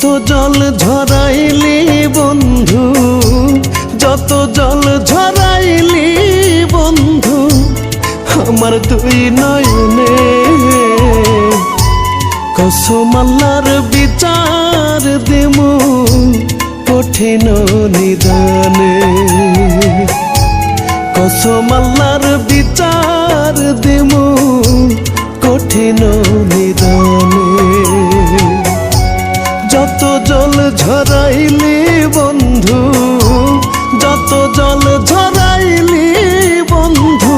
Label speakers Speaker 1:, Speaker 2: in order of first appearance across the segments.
Speaker 1: যত জল ঝরাইলি বন্ধু, যত জল ঝরাইলি বন্ধু আমার দুই নয়নে, কসম আল্লাহর বিচার দিমু কঠিন নিদানে, কসম আল্লাহর বিচার দিমু কঠিন নিদানে। যত জল ঝরাইলি বন্ধু, যত জল ঝরাইলি বন্ধু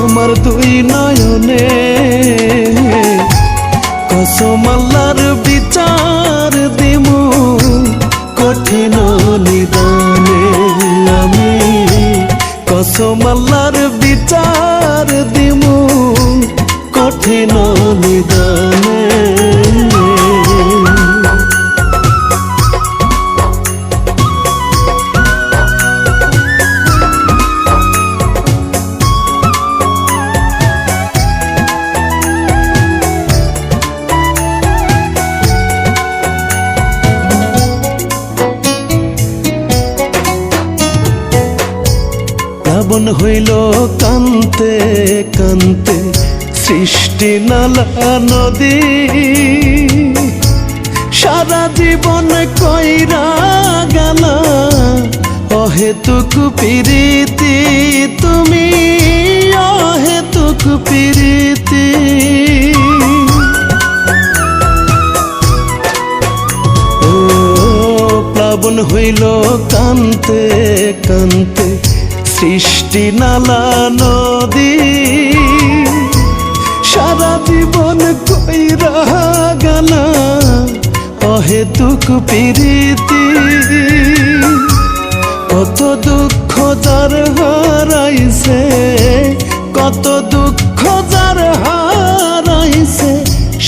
Speaker 1: আমার দুই নয়নে, কসম আল্লাহর বিচার দিমু কঠিন নিদানে। আমি কসম আল্লাহর বিচার দিমু কঠিন নিদানে। প্লাবন হইল কান্তে কান্তে সৃষ্টি নালা নদী, সারা জীবন কইরা গেলা অহেতুক প্রীতি, তুমি অহেতুক প্রীতি। ও প্লাবন হইল কান্তে কান্তে সৃষ্টি নালা নদী, সারা জীবন কইরা গেলা অহেতুক প্রীতি। কত দুঃখ যার হারাইছে, কত দুঃখ যার হারাইছে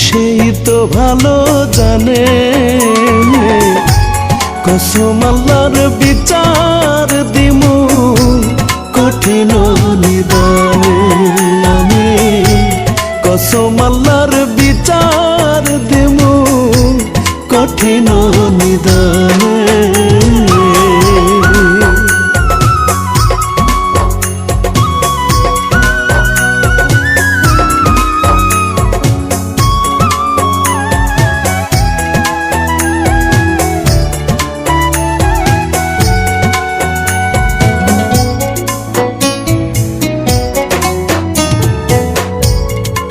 Speaker 1: সেই তো ভালো জানে, কসম আল্লাহর বিচার দিমু কঠিন নিদানে। আমি কসম আল্লাহর বিচার দিমু কঠিন নিদানে।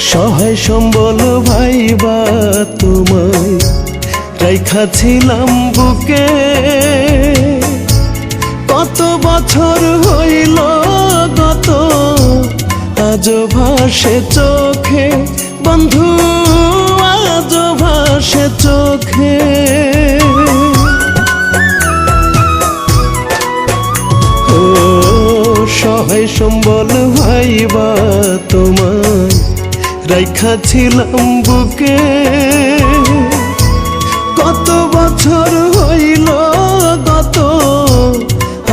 Speaker 1: সহায় সম্বল ভাইবা তোমায় রাইখাছিলাম বুকে, কত বছর হইল গত আজ ভাসে চোখে বন্ধু, আজ ভাসে চোখে। ও সহায় সম্বল ভাইবা তোমায় রাইখাছিলাম বুকে, কত বছর হইল গত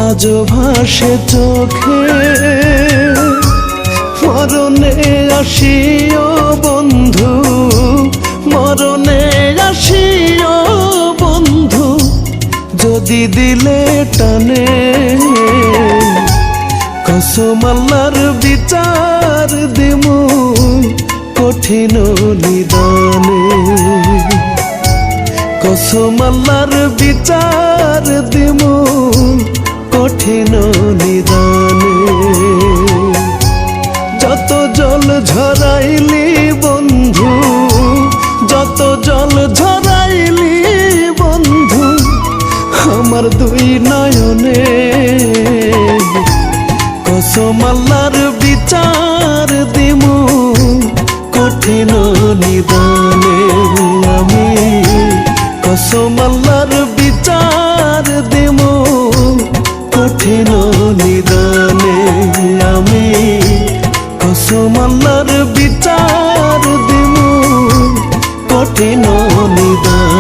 Speaker 1: আজ ভাসে চোখে। মরণে আসিও বন্ধু, মরণে আসিও বন্ধু যদি দিলে টানে, কসম আল্লাহর বিচার দিমু কঠিন নিদানে, কসম আল্লাহর বিচার দিমু কঠিন নিদানে। যত জল ঝরাইলি বন্ধু, যত জল ঝরাইলি বন্ধু আমার দুই নয়নে, কসম আল্লাহর বিচার দিমু কঠিন নিদানে। আমি কসম আল্লাহর বিচার দিমু কঠিন নিদানে। আমি কসম আল্লাহর বিচার দিমু কঠিন নিদানে।